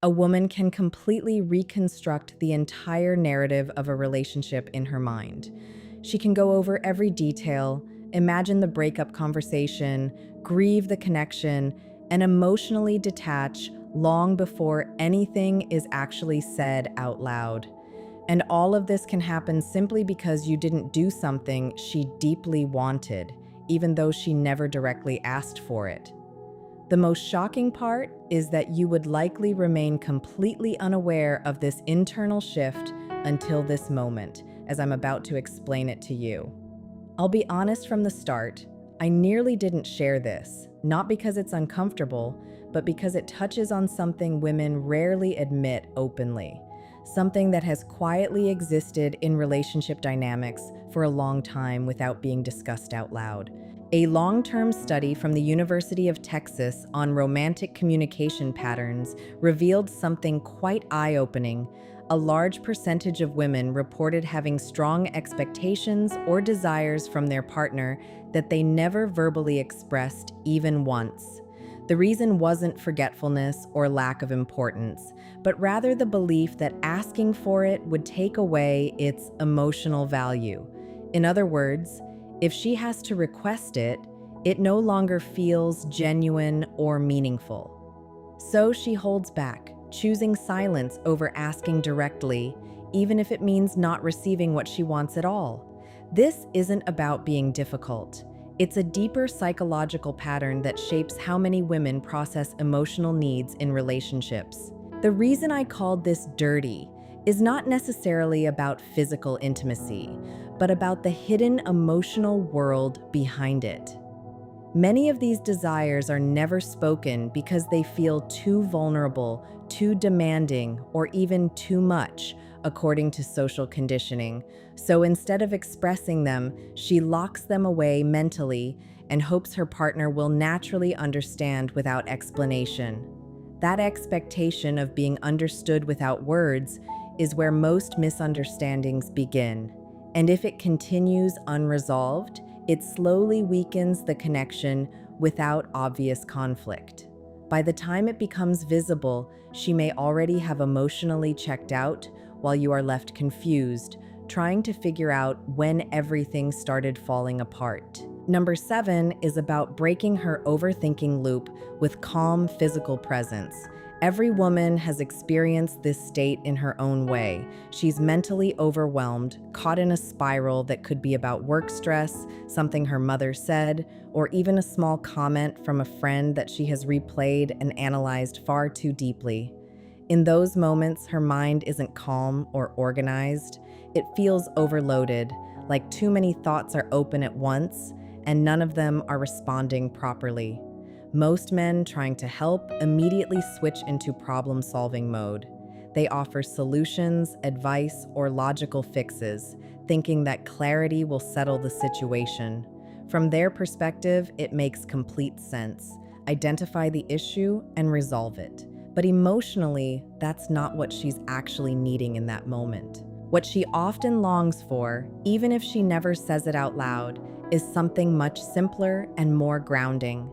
A woman can completely reconstruct the entire narrative of a relationship in her mind. She can go over every detail, imagine the breakup conversation, grieve the connection, and emotionally detach long before anything is actually said out loud. And all of this can happen simply because you didn't do something she deeply wanted, even though she never directly asked for it. The most shocking part is that you would likely remain completely unaware of this internal shift until this moment, as I'm about to explain it to you. I'll be honest from the start, I nearly didn't share this, not because it's uncomfortable, but because it touches on something women rarely admit openly, something that has quietly existed in relationship dynamics for a long time without being discussed out loud. A long-term study from the University of Texas on romantic communication patterns revealed something quite eye-opening. A large percentage of women reported having strong expectations or desires from their partner that they never verbally expressed even once. The reason wasn't forgetfulness or lack of importance, but rather the belief that asking for it would take away its emotional value. In other words, if she has to request it, it no longer feels genuine or meaningful. So she holds back, choosing silence over asking directly, even if it means not receiving what she wants at all. This isn't about being difficult. It's a deeper psychological pattern that shapes how many women process emotional needs in relationships. The reason I called this dirty is not necessarily about physical intimacy, but about the hidden emotional world behind it. Many of these desires are never spoken because they feel too vulnerable, too demanding, or even too much, according to social conditioning. So instead of expressing them, she locks them away mentally and hopes her partner will naturally understand without explanation. That expectation of being understood without words is where most misunderstandings begin. And if it continues unresolved, it slowly weakens the connection without obvious conflict. By the time it becomes visible, she may already have emotionally checked out while you are left confused, trying to figure out when everything started falling apart. Number 7 is about breaking her overthinking loop with calm physical presence. Every woman has experienced this state in her own way. She's mentally overwhelmed, caught in a spiral that could be about work stress, something her mother said, or even a small comment from a friend that she has replayed and analyzed far too deeply. In those moments, her mind isn't calm or organized. It feels overloaded, like too many thoughts are open at once, and none of them are responding properly. Most men trying to help immediately switch into problem-solving mode. They offer solutions, advice, or logical fixes, thinking that clarity will settle the situation. From their perspective, it makes complete sense. Identify the issue and resolve it. But emotionally, that's not what she's actually needing in that moment. What she often longs for, even if she never says it out loud, is something much simpler and more grounding.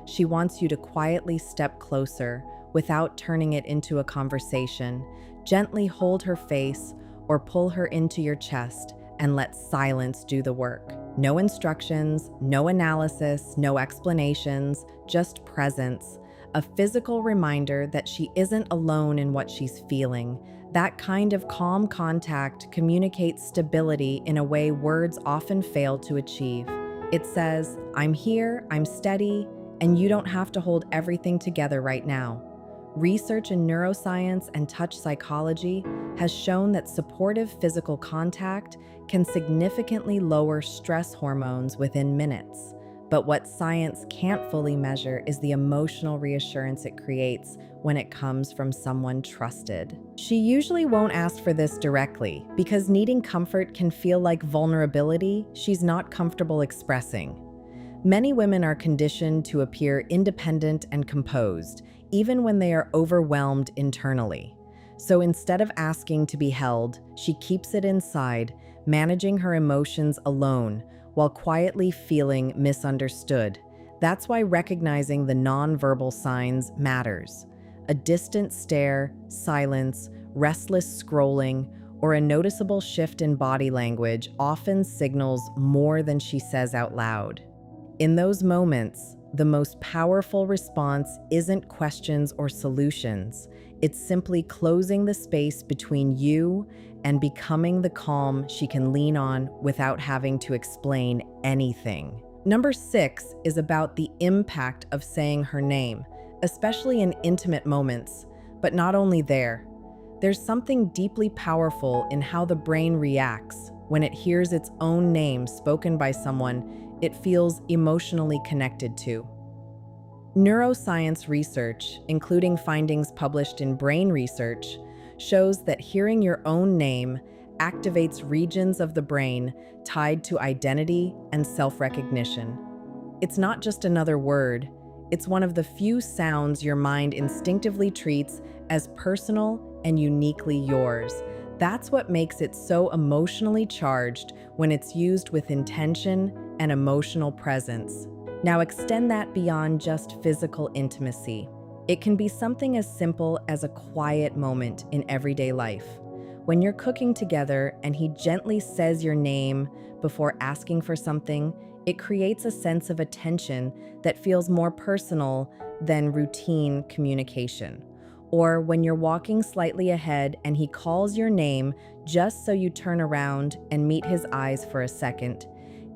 She wants you to quietly step closer without turning it into a conversation. Gently hold her face or pull her into your chest and let silence do the work. No instructions, no analysis, no explanations, just presence. A physical reminder that she isn't alone in what she's feeling. That kind of calm contact communicates stability in a way words often fail to achieve. It says, "I'm here, I'm steady, and you don't have to hold everything together right now." Research in neuroscience and touch psychology has shown that supportive physical contact can significantly lower stress hormones within minutes. But what science can't fully measure is the emotional reassurance it creates when it comes from someone trusted. She usually won't ask for this directly because needing comfort can feel like vulnerability she's not comfortable expressing. Many women are conditioned to appear independent and composed, even when they are overwhelmed internally. So instead of asking to be held, she keeps it inside, managing her emotions alone, while quietly feeling misunderstood. That's why recognizing the nonverbal signs matters. A distant stare, silence, restless scrolling, or a noticeable shift in body language often signals more than she says out loud. In those moments, the most powerful response isn't questions or solutions. It's simply closing the space between you and becoming the calm she can lean on without having to explain anything. Number 6 is about the impact of saying her name, especially in intimate moments. But not only there. There's something deeply powerful in how the brain reacts when it hears its own name spoken by someone it feels emotionally connected to. Neuroscience research, including findings published in Brain Research, shows that hearing your own name activates regions of the brain tied to identity and self-recognition. It's not just another word, it's one of the few sounds your mind instinctively treats as personal and uniquely yours. That's what makes it so emotionally charged when it's used with intention and emotional presence. Now extend that beyond just physical intimacy. It can be something as simple as a quiet moment in everyday life. When you're cooking together and he gently says your name before asking for something, it creates a sense of attention that feels more personal than routine communication. Or when you're walking slightly ahead and he calls your name just so you turn around and meet his eyes for a second,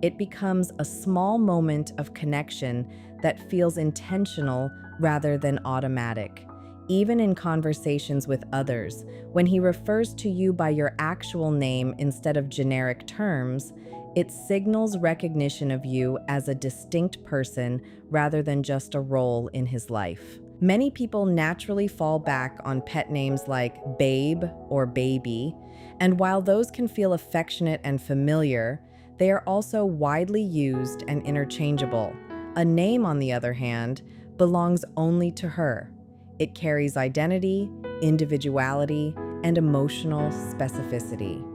it becomes a small moment of connection that feels intentional rather than automatic. Even in conversations with others, when he refers to you by your actual name instead of generic terms, it signals recognition of you as a distinct person rather than just a role in his life. Many people naturally fall back on pet names like babe or baby, and while those can feel affectionate and familiar, they are also widely used and interchangeable. A name, on the other hand, belongs only to her. It carries identity, individuality, and emotional specificity.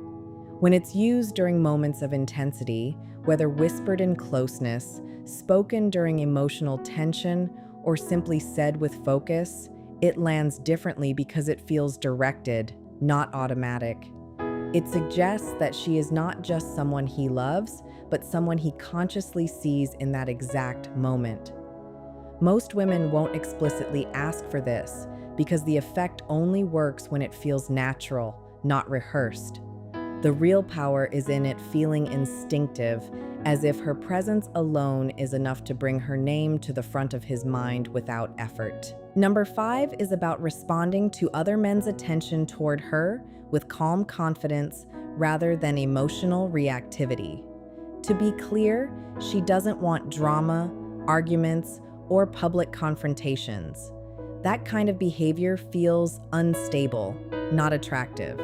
When it's used during moments of intensity, whether whispered in closeness, spoken during emotional tension, or simply said with focus, it lands differently because it feels directed, not automatic. It suggests that she is not just someone he loves, but someone he consciously sees in that exact moment. Most women won't explicitly ask for this because the effect only works when it feels natural, not rehearsed. The real power is in it feeling instinctive, as if her presence alone is enough to bring her name to the front of his mind without effort. Number 5 is about responding to other men's attention toward her with calm confidence rather than emotional reactivity. To be clear, she doesn't want drama, arguments, or public confrontations. That kind of behavior feels unstable, not attractive.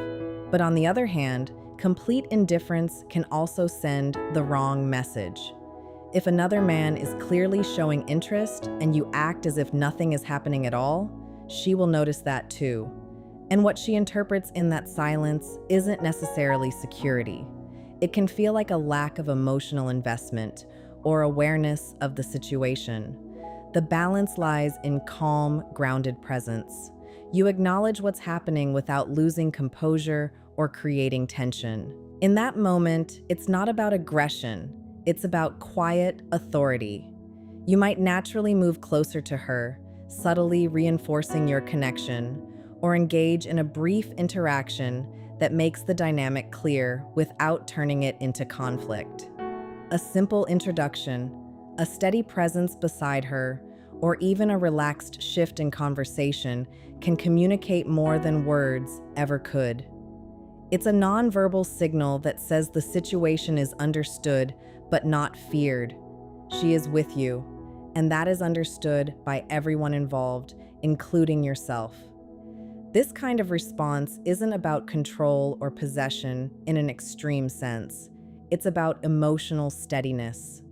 But on the other hand, complete indifference can also send the wrong message. If another man is clearly showing interest and you act as if nothing is happening at all, she will notice that too. And what she interprets in that silence isn't necessarily security. It can feel like a lack of emotional investment or awareness of the situation. The balance lies in calm, grounded presence. You acknowledge what's happening without losing composure or creating tension. In that moment, it's not about aggression, it's about quiet authority. You might naturally move closer to her, subtly reinforcing your connection, or engage in a brief interaction that makes the dynamic clear without turning it into conflict. A simple introduction, a steady presence beside her, or even a relaxed shift in conversation can communicate more than words ever could. It's a nonverbal signal that says the situation is understood but not feared. She is with you, and that is understood by everyone involved, including yourself. This kind of response isn't about control or possession in an extreme sense. It's about emotional steadiness.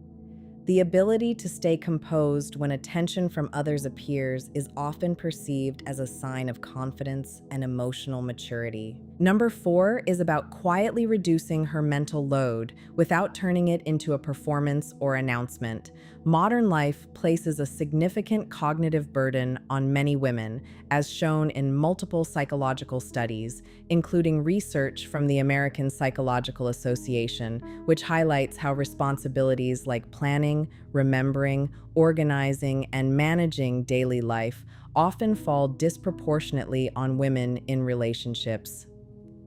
The ability to stay composed when attention from others appears is often perceived as a sign of confidence and emotional maturity. Number 4 is about quietly reducing her mental load without turning it into a performance or announcement. Modern life places a significant cognitive burden on many women, as shown in multiple psychological studies, including research from the American Psychological Association, which highlights how responsibilities like planning, remembering, organizing, and managing daily life often fall disproportionately on women in relationships.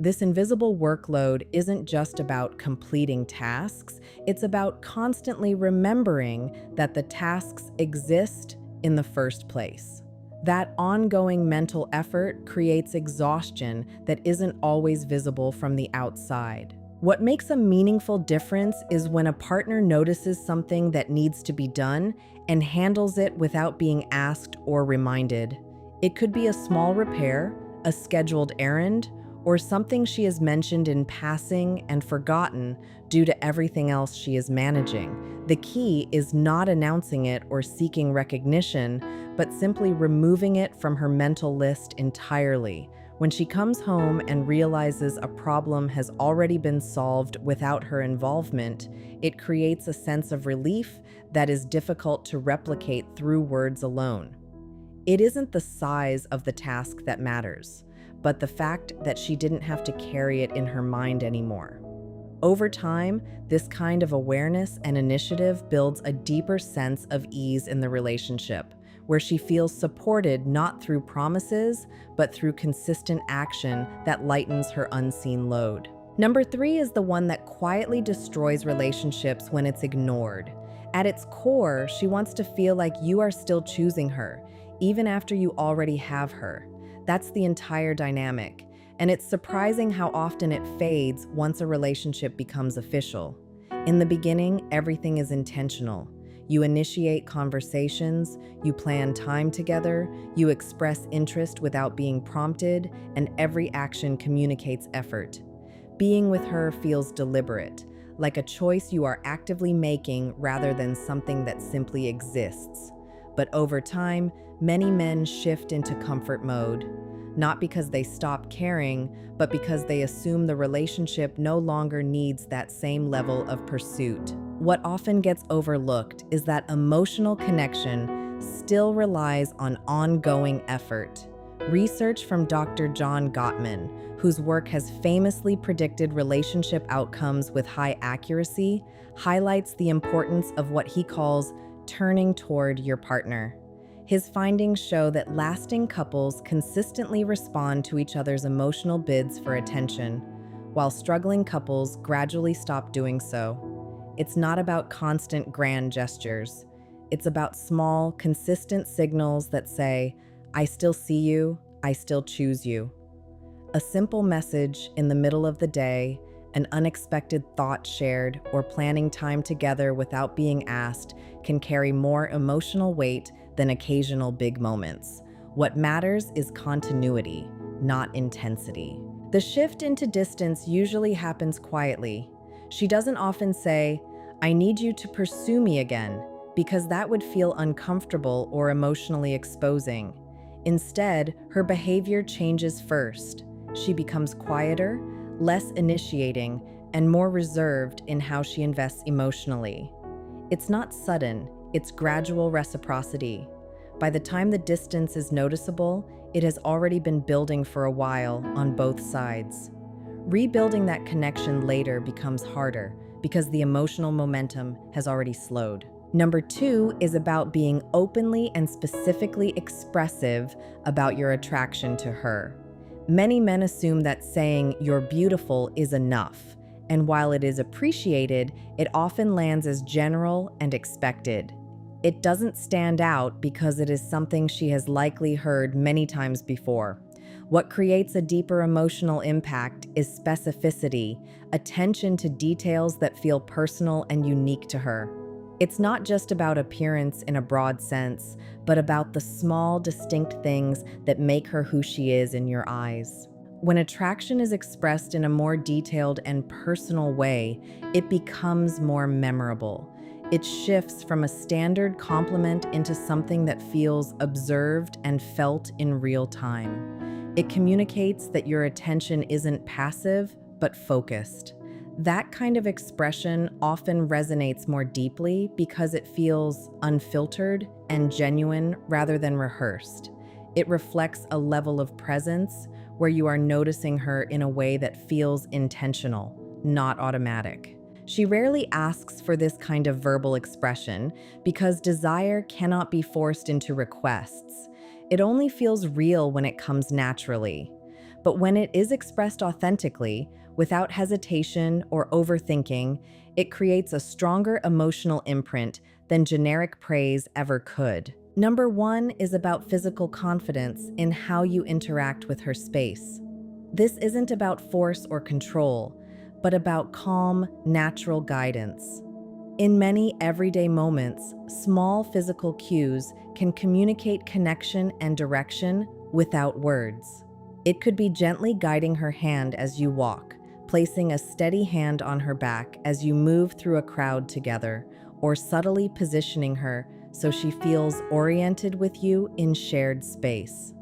This invisible workload isn't just about completing tasks, it's about constantly remembering that the tasks exist in the first place. That ongoing mental effort creates exhaustion that isn't always visible from the outside. What makes a meaningful difference is when a partner notices something that needs to be done and handles it without being asked or reminded. It could be a small repair, a scheduled errand, or something she has mentioned in passing and forgotten due to everything else she is managing. The key is not announcing it or seeking recognition, but simply removing it from her mental list entirely. When she comes home and realizes a problem has already been solved without her involvement, it creates a sense of relief that is difficult to replicate through words alone. It isn't the size of the task that matters, but the fact that she didn't have to carry it in her mind anymore. Over time, this kind of awareness and initiative builds a deeper sense of ease in the relationship, where she feels supported not through promises, but through consistent action that lightens her unseen load. Number 3 is the one that quietly destroys relationships when it's ignored. At its core, she wants to feel like you are still choosing her, even after you already have her. That's the entire dynamic, and it's surprising how often it fades once a relationship becomes official. In the beginning, everything is intentional. You initiate conversations, you plan time together, you express interest without being prompted, and every action communicates effort. Being with her feels deliberate, like a choice you are actively making rather than something that simply exists. But over time, many men shift into comfort mode, not because they stop caring, but because they assume the relationship no longer needs that same level of pursuit. What often gets overlooked is that emotional connection still relies on ongoing effort. Research from Dr. John Gottman, whose work has famously predicted relationship outcomes with high accuracy, highlights the importance of what he calls turning toward your partner. His findings show that lasting couples consistently respond to each other's emotional bids for attention, while struggling couples gradually stop doing so. It's not about constant grand gestures. It's about small, consistent signals that say, "I still see you, I still choose you." A simple message in the middle of the day, an unexpected thought shared, or planning time together without being asked can carry more emotional weight than occasional big moments. What matters is continuity, not intensity. The shift into distance usually happens quietly. She doesn't often say, "I need you to pursue me again," because that would feel uncomfortable or emotionally exposing. Instead, her behavior changes first. She becomes quieter, less initiating, and more reserved in how she invests emotionally. It's not sudden, it's gradual reciprocity. By the time the distance is noticeable, it has already been building for a while on both sides. Rebuilding that connection later becomes harder because the emotional momentum has already slowed. Number 2 is about being openly and specifically expressive about your attraction to her. Many men assume that saying "you're beautiful" is enough, and while it is appreciated, it often lands as general and expected. It doesn't stand out because it is something she has likely heard many times before. What creates a deeper emotional impact is specificity, attention to details that feel personal and unique to her. It's not just about appearance in a broad sense, but about the small, distinct things that make her who she is in your eyes. When attraction is expressed in a more detailed and personal way, it becomes more memorable. It shifts from a standard compliment into something that feels observed and felt in real time. It communicates that your attention isn't passive, but focused. That kind of expression often resonates more deeply because it feels unfiltered and genuine rather than rehearsed. It reflects a level of presence where you are noticing her in a way that feels intentional, not automatic. She rarely asks for this kind of verbal expression because desire cannot be forced into requests. It only feels real when it comes naturally. But when it is expressed authentically, without hesitation or overthinking, it creates a stronger emotional imprint than generic praise ever could. Number one is about physical confidence in how you interact with her space. This isn't about force or control, but about calm, natural guidance. In many everyday moments, small physical cues can communicate connection and direction without words. It could be gently guiding her hand as you walk, placing a steady hand on her back as you move through a crowd together, or subtly positioning her so she feels oriented with you in shared space.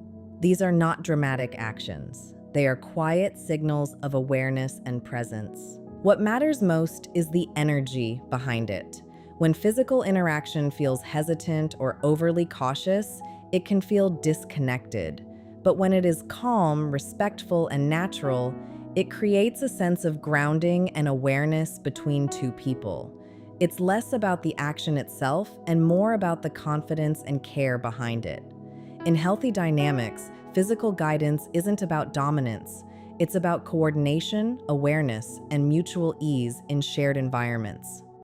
These are not dramatic actions. They are quiet signals of awareness and presence. What matters most is the energy behind it. When physical interaction feels hesitant or overly cautious, it can feel disconnected. But when it is calm, respectful, and natural, it creates a sense of grounding and awareness between two people. It's less about the action itself and more about the confidence and care behind it. In healthy dynamics, physical guidance isn't about dominance. It's about coordination, awareness, and mutual ease in shared environments.